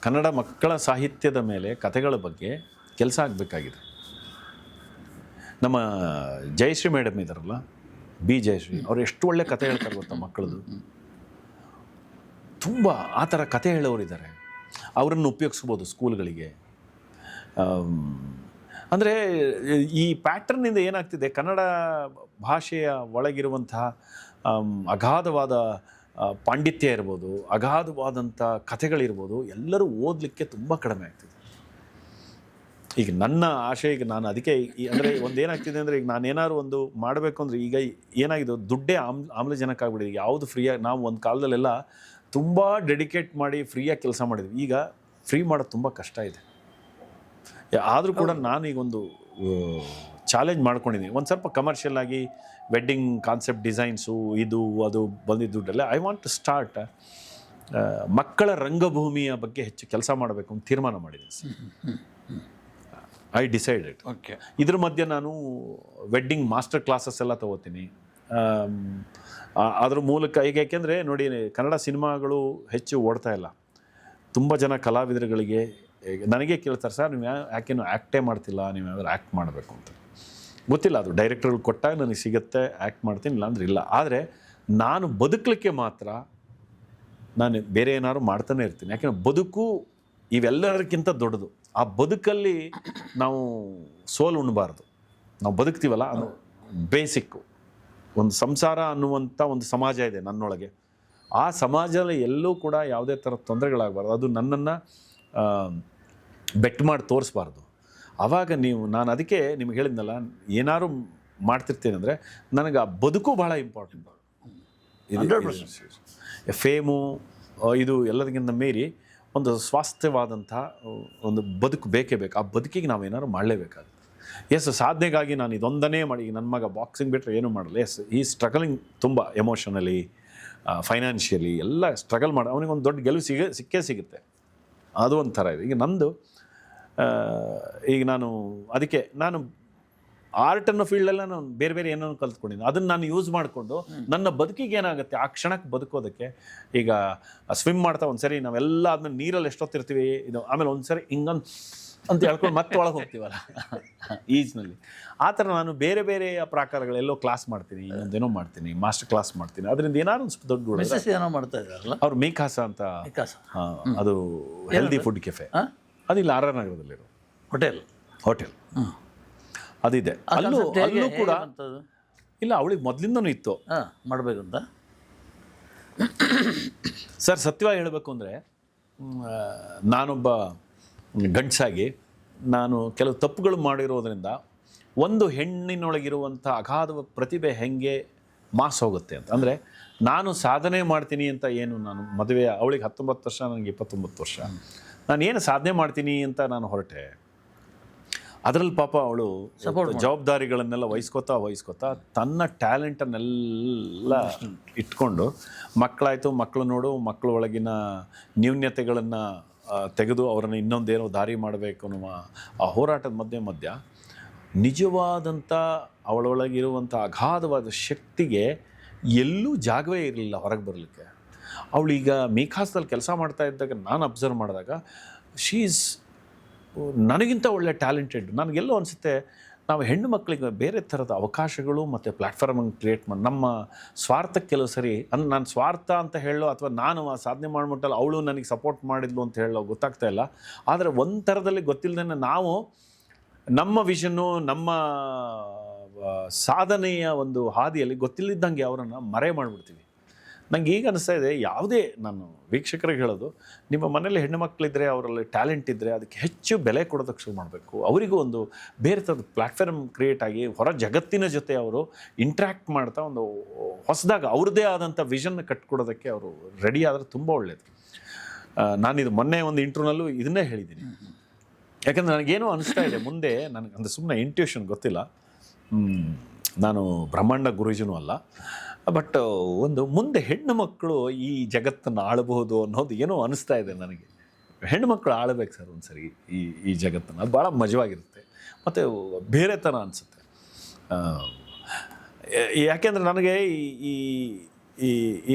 ಕನ್ನಡ ಮಕ್ಕಳ ಸಾಹಿತ್ಯದ ಮೇಲೆ ಕಥೆಗಳ ಬಗ್ಗೆ ಕೆಲಸ ಆಗಬೇಕಾಗಿದೆ. ನಮ್ಮ ಜಯಶ್ರೀ ಮೇಡಮ್ ಇದ್ದಾರಲ್ಲ, ಬಿ ಜಯಶ್ರೀ, ಅವ್ರು ಎಷ್ಟು ಒಳ್ಳೆ ಕತೆ ಹೇಳ್ತಾರೆ ಗೊತ್ತಾ ಮಕ್ಕಳದು. ತುಂಬ ಆ ಥರ ಕತೆ ಹೇಳೋರಿದ್ದಾರೆ, ಅವರನ್ನು ಉಪಯೋಗಿಸ್ಬೋದು ಸ್ಕೂಲ್ಗಳಿಗೆ. ಅಂದರೆ ಈ ಪ್ಯಾಟರ್ನಿಂದ ಏನಾಗ್ತಿದೆ, ಕನ್ನಡ ಭಾಷೆಯ ಒಳಗಿರುವಂತಹ ಅಗಾಧವಾದ ಪಾಂಡಿತ್ಯ ಇರ್ಬೋದು, ಅಗಾಧವಾದಂಥ ಕಥೆಗಳಿರ್ಬೋದು, ಎಲ್ಲರೂ ಓದಲಿಕ್ಕೆ ತುಂಬ ಕಡಿಮೆ ಆಗ್ತಿದೆ. ಈಗ ನನ್ನ ಆಶೆ, ಈಗ ನಾನು ಅದಕ್ಕೆ ಅಂದರೆ ಒಂದು ಏನಾಗ್ತಿದೆ ಅಂದರೆ, ಈಗ ನಾನೇನಾದ್ರು ಒಂದು ಮಾಡಬೇಕು ಅಂದರೆ ಈಗ ಏನಾಗಿದೆ, ದುಡ್ಡೇ ಆಮ್ಲಜನಕ ಆಗ್ಬಿಟ್ಟಿದೆ. ಯಾವುದು ಫ್ರೀಯಾಗಿ, ನಾವು ಒಂದು ಕಾಲದಲ್ಲೆಲ್ಲ ತುಂಬ ಡೆಡಿಕೇಟ್ ಮಾಡಿ ಫ್ರೀಯಾಗಿ ಕೆಲಸ ಮಾಡಿದ್ವಿ. ಈಗ ಫ್ರೀ ಮಾಡೋದು ತುಂಬ ಕಷ್ಟ ಇದೆ. ಆದರೂ ಕೂಡ ನಾನು ಈಗ ಒಂದು ಚಾಲೆಂಜ್ ಮಾಡ್ಕೊಂಡಿದ್ದೀನಿ, ಒಂದು ಸ್ವಲ್ಪ ಕಮರ್ಷಿಯಲ್ ಆಗಿ ವೆಡ್ಡಿಂಗ್ ಕಾನ್ಸೆಪ್ಟ್ ಡಿಸೈನ್ಸು ಇದು ಅದು ಬಂದಿದ್ದ ದುಡ್ಡಲ್ಲೇ ಐ ವಾಂಟ್ ಟು ಸ್ಟಾರ್ಟ್ ಮಕ್ಕಳ ರಂಗಭೂಮಿಯ ಬಗ್ಗೆ ಹೆಚ್ಚು ಕೆಲಸ ಮಾಡಬೇಕು ಅಂತ ತೀರ್ಮಾನ ಮಾಡಿದ್ದೀನಿ ಸರ್. I decided. ಓಕೆ. ಇದ್ರ ಮಧ್ಯೆ ನಾನು ವೆಡ್ಡಿಂಗ್ ಮಾಸ್ಟರ್ ಕ್ಲಾಸಸ್ ಎಲ್ಲ ತೊಗೋತೀನಿ. ಅದ್ರ ಮೂಲಕ ಈಗ ಯಾಕೆಂದರೆ ನೋಡಿ, ಕನ್ನಡ ಸಿನಿಮಾಗಳು ಹೆಚ್ಚು ಓಡ್ತಾ ಇಲ್ಲ. ತುಂಬ ಜನ ಕಲಾವಿದರುಗಳಿಗೆ ನನಗೆ ಕೇಳ್ತಾರೆ, ಸರ್ ನೀವು ಯಾಕೇನು ಆ್ಯಕ್ಟೇ ಮಾಡ್ತಿಲ್ಲ, ನೀವು ಯಾವ್ದಾದ್ರು ಆ್ಯಕ್ಟ್ ಮಾಡಬೇಕು ಅಂತ. ಗೊತ್ತಿಲ್ಲ, ಅದು ಡೈರೆಕ್ಟರ್ಗಳು ಕೊಟ್ಟಾಗ ನನಗೆ ಸಿಗುತ್ತೆ, ಆ್ಯಕ್ಟ್ ಮಾಡ್ತೀನಿ, ಇಲ್ಲಾಂದ್ರೆ ಇಲ್ಲ. ಆದರೆ ನಾನು ಬದುಕಲಿಕ್ಕೆ ಮಾತ್ರ ನಾನು ಬೇರೆ ಏನಾದ್ರು ಮಾಡ್ತಾನೆ ಇರ್ತೀನಿ. ಯಾಕೆಂದರೆ ಬದುಕು ಇವೆಲ್ಲದಕ್ಕಿಂತ ದೊಡ್ಡದು. ಆ ಬದುಕಲ್ಲಿ ನಾವು ಸೋಲು ಉಣ್ಣಬಾರ್ದು. ನಾವು ಬದುಕ್ತೀವಲ್ಲ, ಅದು ಬೇಸಿಕ್ಕು. ಒಂದು ಸಂಸಾರ ಅನ್ನುವಂಥ ಒಂದು ಸಮಾಜ ಇದೆ ನನ್ನೊಳಗೆ. ಆ ಸಮಾಜದಲ್ಲಿ ಎಲ್ಲೂ ಕೂಡ ಯಾವುದೇ ಥರದ ತೊಂದರೆಗಳಾಗಬಾರ್ದು. ಅದು ನನ್ನನ್ನು ಬೆಟ್ ಮಾಡಿ ತೋರಿಸ್ಬಾರ್ದು. ಆವಾಗ ನಾನು ಅದಕ್ಕೆ ನಿಮ್ಗೆ ಹೇಳಿದ್ನಲ್ಲ, ಏನಾದ್ರು ಮಾಡ್ತಿರ್ತೀನಿ ಅಂದರೆ ನನಗೆ ಆ ಬದುಕು ಭಾಳ ಇಂಪಾರ್ಟೆಂಟ್. ಫೇಮು ಇದು ಎಲ್ಲದಕ್ಕಿಂತ ಮೀರಿ ಒಂದು ಸ್ವಾಸ್ಥ್ಯವಾದಂಥ ಒಂದು ಬದುಕು ಬೇಕೇ ಬೇಕು. ಆ ಬದುಕಿಗೆ ನಾವೇನಾದ್ರು ಮಾಡಲೇಬೇಕಾಗುತ್ತೆ. ಎಸ್, ಸಾಧನೆಗಾಗಿ ನಾನು ಇದೊಂದನೇ ಮಾಡಿ, ನನ್ನ ಮಗ ಬಾಕ್ಸಿಂಗ್ ಬಿಟ್ಟರೆ ಏನೂ ಮಾಡಲ್ಲ. ಎಸ್, ಈ ಸ್ಟ್ರಗಲಿಂಗ್ ತುಂಬ ಎಮೋಷನಲಿ, ಫೈನಾನ್ಷಿಯಲಿ ಎಲ್ಲ ಸ್ಟ್ರಗಲ್ ಮಾಡಿ ಅವನಿಗೆ ಒಂದು ದೊಡ್ಡ ಗೆಲುವು ಸಿಕ್ಕೇ ಸಿಗುತ್ತೆ. ಅದು ಒಂಥರ ಇದೆ. ಈಗ ನಂದು ಈಗ ಅದಕ್ಕೆ ನಾನು ಆರ್ಟ್ ಅನ್ನೋ ಫೀಲ್ಡೆಲ್ಲ ನಾನು ಬೇರೆ ಬೇರೆ ಏನೋ ಕಲ್ತ್ಕೊಂಡಿದ್ದೀನಿ. ಅದನ್ನು ನಾನು ಯೂಸ್ ಮಾಡಿಕೊಂಡು ನನ್ನ ಬದುಕಿಗೆ ಏನಾಗುತ್ತೆ ಆ ಕ್ಷಣಕ್ಕೆ ಬದುಕೋದಕ್ಕೆ. ಈಗ ಸ್ವಿಮ್ ಮಾಡ್ತಾ ಒಂದ್ಸರಿ ನಾವೆಲ್ಲ ಆದ್ಮೇಲೆ ನೀರಲ್ಲಿ ಎಷ್ಟೊತ್ತಿರ್ತೀವಿ, ಇದು ಆಮೇಲೆ ಒಂದ್ಸರಿ ಹಿಂಗಂದು ಅಂತ ಹೇಳ್ಕೊಂಡು ಮತ್ತೆ ಒಳಗೆ ಹೋಗ್ತೀವಲ್ಲ ಈಜ್ನಲ್ಲಿ. ಆ ಥರ ನಾನು ಬೇರೆ ಬೇರೆಯ ಪ್ರಕಾರಗಳೆಲ್ಲೋ ಕ್ಲಾಸ್ ಮಾಡ್ತೀನಿ, ಇನ್ನೊಂದೇನೋ ಮಾಡ್ತೀನಿ, ಮಾಸ್ಟರ್ ಕ್ಲಾಸ್ ಮಾಡ್ತೀನಿ. ಅದರಿಂದ ಏನಾದ್ರು ಒಂದು ದೊಡ್ಡ ಏನೋ ಮಾಡ್ತಾ ಇದ್ದಾರಲ್ಲ ಅವ್ರು ಮೀಕಾಸ ಅಂತ, ಅದು ಹೆಲ್ದಿ ಫುಡ್ ಕೆಫೆ, ಅದಿಲ್ಲ ಆರ್ ಆರ್ ನಗರದಲ್ಲಿರೋ ಹೋಟೆಲ್ ಅದಿದೆ. ಅಲ್ಲೂ ಕೂಡ ಇಲ್ಲ, ಅವಳಿಗೆ ಮೊದಲಿಂದನೂ ಇತ್ತು ಮಾಡಬೇಕು ಅಂತ. ಸರ್ ಸತ್ಯವಾಗಿ ಹೇಳಬೇಕು ಅಂದರೆ, ನಾನೊಬ್ಬ ಗಂಡಸಾಗಿ ನಾನು ಕೆಲವು ತಪ್ಪುಗಳು ಮಾಡಿರೋದ್ರಿಂದ ಒಂದು ಹೆಣ್ಣಿನೊಳಗಿರುವಂಥ ಅಗಾಧ ಪ್ರತಿಭೆ ಹೆಂಗೆ ಮಾಸ್ ಹೋಗುತ್ತೆ ಅಂತ. ಅಂದರೆ ನಾನು ಸಾಧನೆ ಮಾಡ್ತೀನಿ ಅಂತ ಏನು, ನಾನು ಮದುವೆ ಅವಳಿಗೆ 19 ವರ್ಷ, ನನಗೆ 29 ವರ್ಷ. ನಾನೇನು ಸಾಧನೆ ಮಾಡ್ತೀನಿ ಅಂತ ನಾನು ಹೊರಟೆ, ಅದರಲ್ಲಿ ಪಾಪ ಅವಳು ಜವಾಬ್ದಾರಿಗಳನ್ನೆಲ್ಲ ವಹಿಸ್ಕೊತಾ ತನ್ನ ಟ್ಯಾಲೆಂಟನ್ನೆಲ್ಲ ಇಟ್ಕೊಂಡು ಮಕ್ಕಳಾಯಿತು, ಮಕ್ಕಳು ನೋಡು, ಮಕ್ಕಳ ಒಳಗಿನ ನ್ಯೂನ್ಯತೆಗಳನ್ನು ತೆಗೆದು ಅವರನ್ನು ಇನ್ನೊಂದೇನೋ ದಾರಿ ಮಾಡಬೇಕು ಅನ್ನುವ ಆ ಹೋರಾಟದ ಮಧ್ಯ ನಿಜವಾದಂಥ ಅವಳೊಳಗಿರುವಂಥ ಅಗಾಧವಾದ ಶಕ್ತಿಗೆ ಎಲ್ಲೂ ಜಾಗವೇ ಇರಲಿಲ್ಲ ಹೊರಗೆ ಬರಲಿಕ್ಕೆ. ಅವಳೀಗ ಮೀಕಾಸ್ದಲ್ಲಿ ಕೆಲಸ ಮಾಡ್ತಾ ಇದ್ದಾಗ ನಾನು ಅಬ್ಸರ್ವ್ ಮಾಡಿದಾಗ ಶೀಸ್ ನನಗಿಂತ ಒಳ್ಳೆ ಟ್ಯಾಲೆಂಟೆಡ್. ನನಗೆಲ್ಲೋ ಅನಿಸುತ್ತೆ ನಾವು ಹೆಣ್ಣು ಮಕ್ಕಳಿಗೆ ಬೇರೆ ಥರದ ಅವಕಾಶಗಳು ಮತ್ತು ಪ್ಲ್ಯಾಟ್ಫಾರ್ಮನ್ನು ಕ್ರಿಯೇಟ್ ಮಾಡಿ ನಮ್ಮ ಸ್ವಾರ್ಥಕ್ಕೆ ಕೆಲವು ಸರಿ ನಾನು ಸ್ವಾರ್ಥ ಅಂತ ಹೇಳೋ ಅಥವಾ ನಾನು ಸಾಧನೆ ಮಾಡಿಬಿಟ್ಟಲ್ಲ ಅವಳು ನನಗೆ ಸಪೋರ್ಟ್ ಮಾಡಿದ್ಲು ಅಂತ ಹೇಳೋ ಗೊತ್ತಾಗ್ತಾ ಇಲ್ಲ. ಆದರೆ ಒಂದು ಥರದಲ್ಲಿ ಗೊತ್ತಿಲ್ಲದೇ ನಾವು ನಮ್ಮ ವಿಷನ್ನು ನಮ್ಮ ಸಾಧನೆಯ ಒಂದು ಹಾದಿಯಲ್ಲಿ ಗೊತ್ತಿಲ್ಲದಂಗೆ ಅವರನ್ನು ಮರೆ ಮಾಡಿಬಿಡ್ತೀವಿ. ನಂಗೆ ಈಗ ಅನಿಸ್ತಾ ಇದೆ, ಯಾವುದೇ ನಾನು ವೀಕ್ಷಕರಿಗೆ ಹೇಳೋದು, ನಿಮ್ಮ ಮನೇಲಿ ಹೆಣ್ಣು ಮಕ್ಕಳಿದ್ದರೆ ಅವರಲ್ಲಿ ಟ್ಯಾಲೆಂಟ್ ಇದ್ದರೆ ಅದಕ್ಕೆ ಹೆಚ್ಚು ಬೆಲೆ ಕೊಡೋದಕ್ಕೆ ಶುರು ಮಾಡಬೇಕು. ಅವರಿಗೂ ಒಂದು ಬೇರೆ ಥರದ ಪ್ಲ್ಯಾಟ್ಫಾರ್ಮ್ ಕ್ರಿಯೇಟ್ ಆಗಿ ಹೊರ ಜಗತ್ತಿನ ಜೊತೆ ಅವರು ಇಂಟ್ರ್ಯಾಕ್ಟ್ ಮಾಡ್ತಾ ಒಂದು ಹೊಸದಾಗ ಅವ್ರದ್ದೇ ಆದಂಥ ವಿಷನ್ನ ಕಟ್ಕೊಡೋದಕ್ಕೆ ಅವರು ರೆಡಿ ಆದರೆ ತುಂಬ ಒಳ್ಳೆಯದು. ನಾನಿದು ಮೊನ್ನೆ ಒಂದು ಇಂಟರ್ವ್ಯೂನಲ್ಲೂ ಇದನ್ನೇ ಹೇಳಿದ್ದೀನಿ. ಯಾಕಂದರೆ ನನಗೇನೋ ಅನಿಸ್ತಾ ಇದೆ ಮುಂದೆ, ನನಗೆ ಅಂದರೆ ಸುಮ್ಮನೆ ಇಂಟ್ಯೂಷನ್ ಗೊತ್ತಿಲ್ಲ, ನಾನು ಬ್ರಹ್ಮಾಂಡ ಗುರುಜಿನೂ ಅಲ್ಲ, ಬಟ್ ಒಂದು ಮುಂದೆ ಹೆಣ್ಣು ಮಕ್ಕಳು ಈ ಜಗತ್ತನ್ನು ಆಳಬಹುದು ಅನ್ನೋದು ಏನೋ ಅನಿಸ್ತಾ ಇದೆ ನನಗೆ. ಹೆಣ್ಣು ಮಕ್ಕಳು ಆಳಬೇಕು ಸರ್ ಒಂದು ಸರಿ ಈ ಜಗತ್ತನ್ನು. ಅದು ಭಾಳ ಮಜವಾಗಿರುತ್ತೆ ಮತ್ತು ಬೇರೆ ಥರ ಅನಿಸುತ್ತೆ. ಯಾಕೆಂದರೆ ನನಗೆ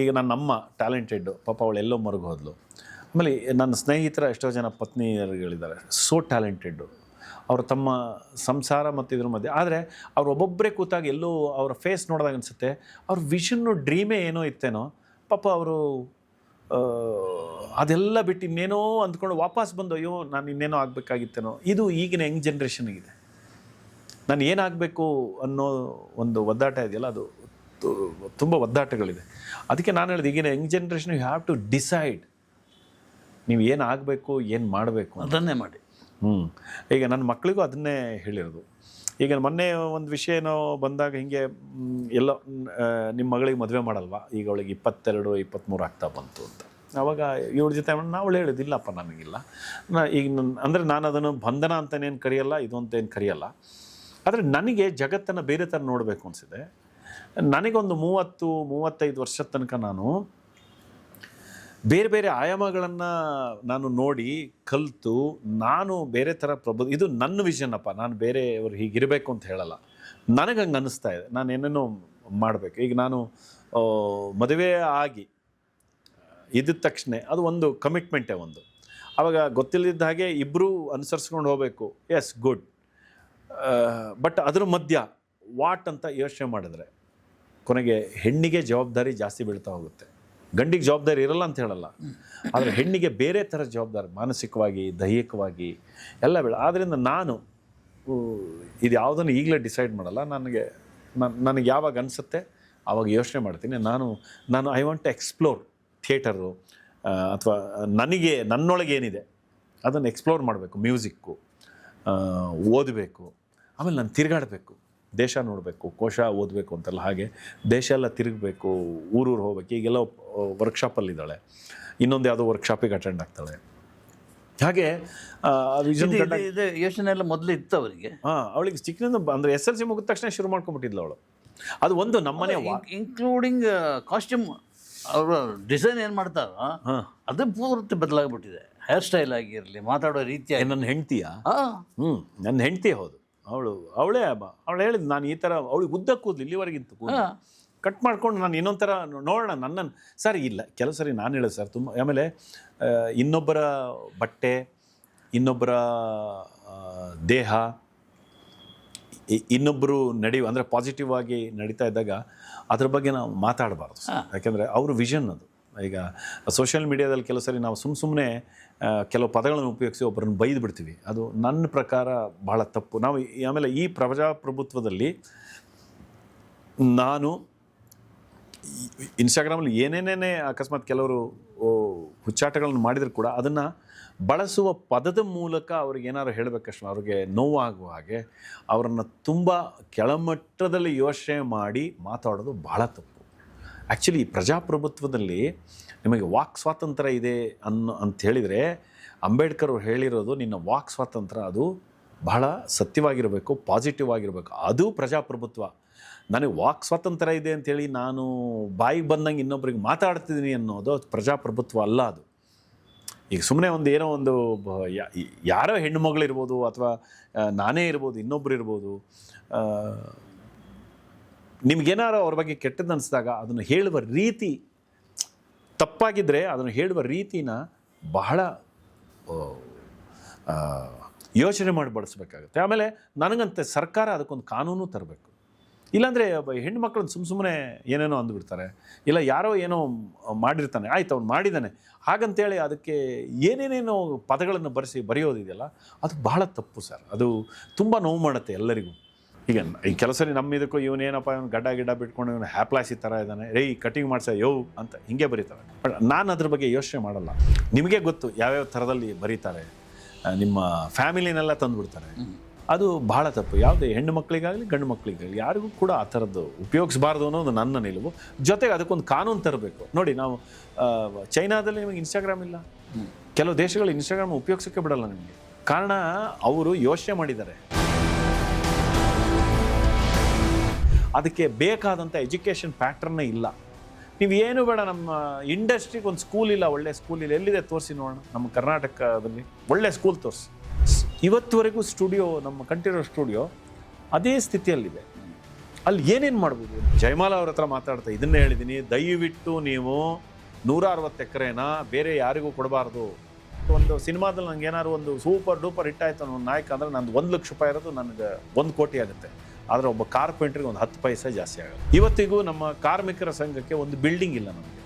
ಈಗ ನನ್ನಮ್ಮ ಟ್ಯಾಲೆಂಟೆಡ್ಡು, ಪಾಪ ಅವಳು ಎಲ್ಲೋ ಮರುಗಿ ಹೋದ್ಲು. ಆಮೇಲೆ ನನ್ನ ಸ್ನೇಹಿತರ ಎಷ್ಟೋ ಜನ ಪತ್ನಿಯರುಗಳಿದ್ದಾರೆ, ಸೋ ಟ್ಯಾಲೆಂಟೆಡ್ಡು. ಅವರು ತಮ್ಮ ಸಂಸಾರ ಮತ್ತು ಇದ್ರ ಮಧ್ಯೆ, ಆದರೆ ಅವ್ರು ಒಬ್ಬೊಬ್ಬರೇ ಕೂತಾಗ ಎಲ್ಲೋ ಅವರ ಫೇಸ್ ನೋಡಿದಾಗ ಅನಿಸುತ್ತೆ ಅವ್ರ ವಿಷನ್ನು ಡ್ರೀಮೇ ಏನೋ ಇತ್ತೇನೋ, ಪಾಪ ಅವರು ಅದೆಲ್ಲ ಬಿಟ್ಟು ಇನ್ನೇನೋ ಅಂದ್ಕೊಂಡು ವಾಪಸ್ ಬಂದು ಅಯ್ಯೋ ನಾನು ಇನ್ನೇನೋ ಆಗಬೇಕಾಗಿತ್ತೇನೋ. ಇದು ಈಗಿನ ಯಂಗ್ ಜನ್ರೇಷನ್ಗಿದೆ. ನಾನು ಏನಾಗಬೇಕು ಅನ್ನೋ ಒಂದು ಒದ್ದಾಟ ಇದೆಯಲ್ಲ, ಅದು ತುಂಬ ಒದ್ದಾಟಗಳಿದೆ. ಅದಕ್ಕೆ ನಾನು ಹೇಳಿದೆ, ಈಗಿನ young generation you have to decide ನೀವು ಏನು ಆಗಬೇಕು, ಏನು ಮಾಡಬೇಕು, ಅದನ್ನೇ ಮಾಡಿ. ಈಗ ನನ್ನ ಮಕ್ಕಳಿಗೂ ಅದನ್ನೇ ಹೇಳಿರೋದು. ಈಗ ಮೊನ್ನೆ ಒಂದು ವಿಷಯ ಏನೋ ಬಂದಾಗ ಹಿಂಗೆ ಎಲ್ಲೋ ನಿಮ್ಮ ಮಗಳಿಗೆ ಮದುವೆ ಮಾಡಲ್ವಾ, ಈಗ ಅವಳಿಗೆ 22-23 ಆಗ್ತಾ ಬಂತು ಅಂತ. ಆವಾಗ ಇವ್ರ ಜೊತೆ ನಾವು ಹೇಳಿದಿಲ್ಲಪ್ಪ ನನಗಿಲ್ಲ. ಈಗ ಅಂದರೆ ನಾನು ಅದನ್ನು ಬಂಧನ ಅಂತನೇನು ಕರೆಯಲ್ಲ, ಇದು ಅಂತೇನು ಕರೆಯಲ್ಲ. ಆದರೆ ನನಗೆ ಜಗತ್ತನ್ನು ಬೇರೆ ಥರ ನೋಡಬೇಕು ಅನಿಸಿದೆ. ನನಗೊಂದು 30-35 ವರ್ಷದ ತನಕ ನಾನು ಬೇರೆ ಬೇರೆ ಆಯಾಮಗಳನ್ನು ನಾನು ನೋಡಿ ಕಲಿತು ನಾನು ಬೇರೆ ಥರ ಇದು ನನ್ನ ವಿಷನ್ ಅಪ್ಪ. ನಾನು ಬೇರೆಯವರು ಹೀಗಿರಬೇಕು ಅಂತ ಹೇಳಲ್ಲ, ನನಗೆ ಹಂಗೆ ಅನ್ನಿಸ್ತಾ ಇದೆ ನಾನು ಏನೇನೋ ಮಾಡಬೇಕು. ಈಗ ನಾನು ಮದುವೆ ಆಗಿ ಇದ್ದ ತಕ್ಷಣ ಅದು ಒಂದು ಕಮಿಟ್ಮೆಂಟೇ ಒಂದು. ಆವಾಗ ಗೊತ್ತಿಲ್ಲದ ಹಾಗೆ ಇಬ್ಬರೂ ಅನುಸರಿಸ್ಕೊಂಡು ಹೋಗಬೇಕು, ಎಸ್ ಗುಡ್. ಬಟ್ ಅದ್ರ ಮಧ್ಯ ವಾಟ್ ಅಂತ ಯೋಚನೆ ಮಾಡಿದ್ರೆ ಕೊನೆಗೆ ಹೆಣ್ಣಿಗೆ ಜವಾಬ್ದಾರಿ ಜಾಸ್ತಿ ಬೀಳ್ತಾ ಹೋಗುತ್ತೆ. ಗಂಡಿಗೆ ಜವಾಬ್ದಾರಿ ಇರಲ್ಲ ಅಂತ ಹೇಳಲ್ಲ, ಆದರೆ ಹೆಣ್ಣಿಗೆ ಬೇರೆ ಥರ ಜವಾಬ್ದಾರಿ ಮಾನಸಿಕವಾಗಿ ದೈಹಿಕವಾಗಿ ಎಲ್ಲ ಆದ್ದರಿಂದ ನಾನು ಇದು ಯಾವುದನ್ನು ಈಗಲೇ ಡಿಸೈಡ್ ಮಾಡಲ್ಲ. ನನಗೆ ಯಾವಾಗ ಅನಿಸುತ್ತೆ ಆವಾಗ ಯೋಚನೆ ಮಾಡ್ತೀನಿ. ನಾನು I want to explore theatre ಅಥವಾ ನನಗೆ ನನ್ನೊಳಗೆ ಏನಿದೆ ಅದನ್ನು ಎಕ್ಸ್ಪ್ಲೋರ್ ಮಾಡಬೇಕು. ಮ್ಯೂಸಿಕ್ಕು ಓದಬೇಕು, ಆಮೇಲೆ ನಾನು ತಿರುಗಾಡಬೇಕು, ದೇಶ ನೋಡಬೇಕು, ಕೋಶ ಓದಬೇಕು ಅಂತಲ್ಲ, ಹಾಗೆ ದೇಶ ಎಲ್ಲ ತಿರುಗಬೇಕು, ಊರೂರು ಹೋಗ್ಬೇಕು. ಈಗೆಲ್ಲ ವರ್ಕ್ಶಾಪಲ್ಲಿದ್ದಾಳೆ, ಇನ್ನೊಂದು ಯಾವುದೋ ವರ್ಕ್ಶಾಪಿಗೆ ಅಟೆಂಡ್ ಆಗ್ತಾಳೆ. ಹಾಗೆ ಯೋಚನೆ ಎಲ್ಲ ಮೊದಲು ಇತ್ತು ಅವರಿಗೆ. ಅವಳಿಗೆ ಚಿಕ್ಕನಿಂದ ಅಂದರೆ SLC ಮುಗಿದ ತಕ್ಷಣ ಶುರು ಮಾಡ್ಕೊಂಡ್ಬಿಟ್ಟಿದ್ಲು ಅವಳು. ಅದು ಒಂದು ನಮ್ಮನೆ ಇನ್ಕ್ಲೂಡಿಂಗ್ ಕಾಸ್ಟ್ಯೂಮ್, ಅವರು ಡಿಸೈನ್ ಏನು ಮಾಡ್ತಾರೋ ಅದು ಪೂರ್ತಿ ಬದಲಾಗ್ಬಿಟ್ಟಿದೆ. ಹೇರ್ ಸ್ಟೈಲ್ ಆಗಿರಲಿ, ಮಾತಾಡೋ ರೀತಿ. ನನ್ನ ಹೆಂಡ್ತಿಯ ನನ್ನ ಹೆಂಡ್ತಿ ಹೌದು, ಅವಳು ಹೇಳಿದ್ದು ನಾನು ಈ ಥರ ಅವಳಿಗೆ ಉದ್ದ ಕೂದಲು ಇಲ್ಲಿವರೆಗಿಂತ ಕೂದಲು ಕಟ್ ಮಾಡ್ಕೊಂಡು ನಾನು ಇನ್ನೊಂದು ಥರ ನೋಡೋಣ ನನ್ನನ್ನು ಸರ್ ಇಲ್ಲ. ಕೆಲವು ಸರಿ ನಾನು ಹೇಳೋದು ಸರ್ ತುಂಬ. ಆಮೇಲೆ ಇನ್ನೊಬ್ಬರ ಬಟ್ಟೆ, ಇನ್ನೊಬ್ಬರ ದೇಹ, ಇನ್ನೊಬ್ಬರು ನಡೆಯುವ ಅಂದರೆ ಪಾಸಿಟಿವ್ ಆಗಿ ನಡೀತಾ ಇದ್ದಾಗ ಅದ್ರ ಬಗ್ಗೆ ನಾವು ಮಾತಾಡಬಾರ್ದು. ಯಾಕೆಂದರೆ ಅವ್ರ ವಿಷನ್ ಅದು. ಈಗ ಸೋಷಿಯಲ್ ಮೀಡಿಯಾದಲ್ಲಿ ಕೆಲವು ಸರಿ ನಾವು ಸುಮ್ಮನೆ ಕೆಲವು ಪದಗಳನ್ನು ಉಪಯೋಗಿಸಿ ಒಬ್ಬರನ್ನು ಬೈದು ಬಿಡ್ತೀವಿ. ಅದು ನನ್ನ ಪ್ರಕಾರ ಬಹಳ ತಪ್ಪು. ನಾವು ಆಮೇಲೆ ಈ ಪ್ರಜಾಪ್ರಭುತ್ವದಲ್ಲಿ ನಾನು ಇನ್ಸ್ಟಾಗ್ರಾಮಲ್ಲಿ ಏನೇನೇ ಅಕಸ್ಮಾತ್ ಕೆಲವರು ಹುಚ್ಚಾಟಗಳನ್ನು ಮಾಡಿದರೂ ಕೂಡ ಅದನ್ನು ಬಳಸುವ ಪದದ ಮೂಲಕ ಅವ್ರಿಗೆ ಏನಾದ್ರು ಹೇಳಬೇಕಷ್ಟು ಅವ್ರಿಗೆ ನೋವಾಗುವ ಹಾಗೆ ಅವರನ್ನು ತುಂಬ ಕೆಳಮಟ್ಟದಲ್ಲಿ ಯೋಚನೆ ಮಾಡಿ ಮಾತಾಡೋದು ಬಹಳ ತಪ್ಪು. ಆ್ಯಕ್ಚುಲಿ ಪ್ರಜಾಪ್ರಭುತ್ವದಲ್ಲಿ ನಿಮಗೆ ವಾಕ್ ಸ್ವಾತಂತ್ರ್ಯ ಇದೆ ಅಂತ ಹೇಳಿದರೆ ಅಂಬೇಡ್ಕರ್ ಅವ್ರು ಹೇಳಿರೋದು, ನಿನ್ನ ವಾಕ್ ಸ್ವಾತಂತ್ರ್ಯ ಅದು ಬಹಳ ಸತ್ಯವಾಗಿರಬೇಕು, ಪಾಸಿಟಿವ್ ಆಗಿರಬೇಕು. ಅದು ಪ್ರಜಾಪ್ರಭುತ್ವ. ನನಗೆ ವಾಕ್ ಸ್ವಾತಂತ್ರ್ಯ ಇದೆ ಅಂಥೇಳಿ ನಾನು ಬಾಯಿಗೆ ಬಂದಂಗೆ ಇನ್ನೊಬ್ರಿಗೆ ಮಾತಾಡ್ತಿದ್ದೀನಿ ಅನ್ನೋದು ಪ್ರಜಾಪ್ರಭುತ್ವ ಅಲ್ಲ. ಅದು ಈಗ ಸುಮ್ಮನೆ ಒಂದು ಏನೋ ಒಂದು ಯಾರೋ ಹೆಣ್ಣುಮಗಳಿರ್ಬೋದು, ಅಥವಾ ನಾನೇ ಇರ್ಬೋದು, ಇನ್ನೊಬ್ರು ಇರ್ಬೋದು, ನಿಮಗೇನಾರು ಅವ್ರ ಬಗ್ಗೆ ಕೆಟ್ಟದ್ದು ಅನಿಸಿದಾಗ ಅದನ್ನು ಹೇಳುವ ರೀತಿ ತಪ್ಪಾಗಿದ್ದರೆ ಅದನ್ನು ಹೇಳುವ ರೀತಿನ ಬಹಳ ಯೋಚನೆ ಮಾಡಿ ಬಳಸಬೇಕಾಗುತ್ತೆ. ಆಮೇಲೆ ನನಗಂತೆ ಸರ್ಕಾರ ಅದಕ್ಕೊಂದು ಕಾನೂನು ತರಬೇಕು. ಇಲ್ಲಾಂದರೆ ಹೆಣ್ಮಕ್ಳನ್ನ ಸುಮ್ಮನೆ ಏನೇನೋ ಅಂದುಬಿಡ್ತಾರೆ, ಇಲ್ಲ ಯಾರೋ ಏನೋ ಮಾಡಿರ್ತಾನೆ, ಆಯ್ತು ಅವ್ನು ಮಾಡಿದ್ದಾನೆ ಹಾಗಂತೇಳಿ ಅದಕ್ಕೆ ಏನೇನೇನೋ ಪದಗಳನ್ನು ಬರೆಯೋದಿದೆಯಲ್ಲ, ಅದು ಬಹಳ ತಪ್ಪು ಸರ್. ಅದು ತುಂಬ ನೋವು ಮಾಡುತ್ತೆ ಎಲ್ಲರಿಗೂ. ಈಗ ಈ ಕೆಲಸ ನಮ್ಮ ಇದಕ್ಕೂ ಇವನೇನಪ್ಪ ಇವನು ಗಡ್ಡ ಬಿಟ್ಕೊಂಡು ಇವನು ಹ್ಯಾಪ್ಲಾಸಿ ಥರ ಇದ್ದಾನೆ, ಕಟಿಂಗ್ ಮಾಡ್ಸ ಯೋ ಅಂತ ಹಿಂಗೆ ಬರೀತಾರೆ. ಬಟ್ ನಾನು ಅದ್ರ ಬಗ್ಗೆ ಯೋಚನೆ ಮಾಡಲ್ಲ. ನಿಮಗೆ ಗೊತ್ತು ಯಾವ್ಯಾವ ಥರದಲ್ಲಿ ಬರೀತಾರೆ, ನಿಮ್ಮ ಫ್ಯಾಮಿಲಿನೆಲ್ಲ ತಂದುಬಿಡ್ತಾರೆ. ಅದು ಬಹಳ ತಪ್ಪು. ಯಾವುದೇ ಹೆಣ್ಣು ಮಕ್ಕಳಿಗಾಗಲಿ ಗಂಡು ಮಕ್ಕಳಿಗಾಗಲಿ ಯಾರಿಗೂ ಕೂಡ ಆ ಥರದ್ದು ಉಪಯೋಗಿಸಬಾರ್ದು ಅನ್ನೋದು ನನ್ನ ನಿಲುವು. ಜೊತೆಗೆ ಅದಕ್ಕೊಂದು ಕಾನೂನು ತರಬೇಕು. ನೋಡಿ, ನಾವು ಚೈನಾದಲ್ಲಿ ನಿಮಗೆ ಇನ್ಸ್ಟಾಗ್ರಾಮ್ ಇಲ್ಲ, ಕೆಲವು ದೇಶಗಳು ಇನ್ಸ್ಟಾಗ್ರಾಮ್ ಉಪಯೋಗಿಸೋಕ್ಕೆ ಬಿಡಲ್ಲ ನಿಮಗೆ. ಕಾರಣ ಅವರು ಯೋಚನೆ ಮಾಡಿದ್ದಾರೆ, ಅದಕ್ಕೆ ಬೇಕಾದಂಥ ಎಜುಕೇಷನ್ ಪ್ಯಾಟ್ರನ್ನೇ ಇಲ್ಲ. ನೀವು ಏನು ಬೇಡ, ನಮ್ಮ ಇಂಡಸ್ಟ್ರಿಗೆ ಒಂದು ಸ್ಕೂಲ್ ಇಲ್ಲ, ಒಳ್ಳೆ ಸ್ಕೂಲ್ ಇಲ್ಲ. ಎಲ್ಲಿದೆ ತೋರಿಸಿ ನೋಡೋಣ. ನಮ್ಮ ಕರ್ನಾಟಕದಲ್ಲಿ ಒಳ್ಳೆ ಸ್ಕೂಲ್ ತೋರಿಸಿ. ಇವತ್ತುವರೆಗೂ ಸ್ಟುಡಿಯೋ, ನಮ್ಮ ಕಂಠೀರವ ಸ್ಟುಡಿಯೋ ಅದೇ ಸ್ಥಿತಿಯಲ್ಲಿದೆ. ಅಲ್ಲಿ ಏನೇನು ಮಾಡ್ಬೋದು? ಜಯಮಾಲ ಅವ್ರ ಹತ್ರ ಮಾತಾಡ್ತಾ ಇದನ್ನೇ ಹೇಳಿದ್ದೀನಿ, ದಯವಿಟ್ಟು ನೀವು 160 ಎಕರೆನ ಬೇರೆ ಯಾರಿಗೂ ಕೊಡಬಾರ್ದು. ಒಂದು ಸಿನಿಮಾದಲ್ಲಿ ನಂಗೆ ಏನಾದ್ರು ಒಂದು ಸೂಪರ್ ಡೂಪರ್ ಹಿಟ್ ಆಯಿತು ಅನ್ನೋ ನಾಯಕ ಅಂದರೆ ನಂದು 1 ಲಕ್ಷ ರೂಪಾಯಿ ಇರೋದು ನನಗೆ 1 ಕೋಟಿ ಆಗುತ್ತೆ. ಆದರೆ ಒಬ್ಬ ಕಾರ್ಪೆಂಟ್ರಿಗೆ ಒಂದು 10 ಪೈಸೆ ಜಾಸ್ತಿ ಆಗುತ್ತೆ. ಇವತ್ತಿಗೂ ನಮ್ಮ ಕಾರ್ಮಿಕರ ಸಂಘಕ್ಕೆ ಒಂದು ಬಿಲ್ಡಿಂಗ್ ಇಲ್ಲ ನಮಗೆ.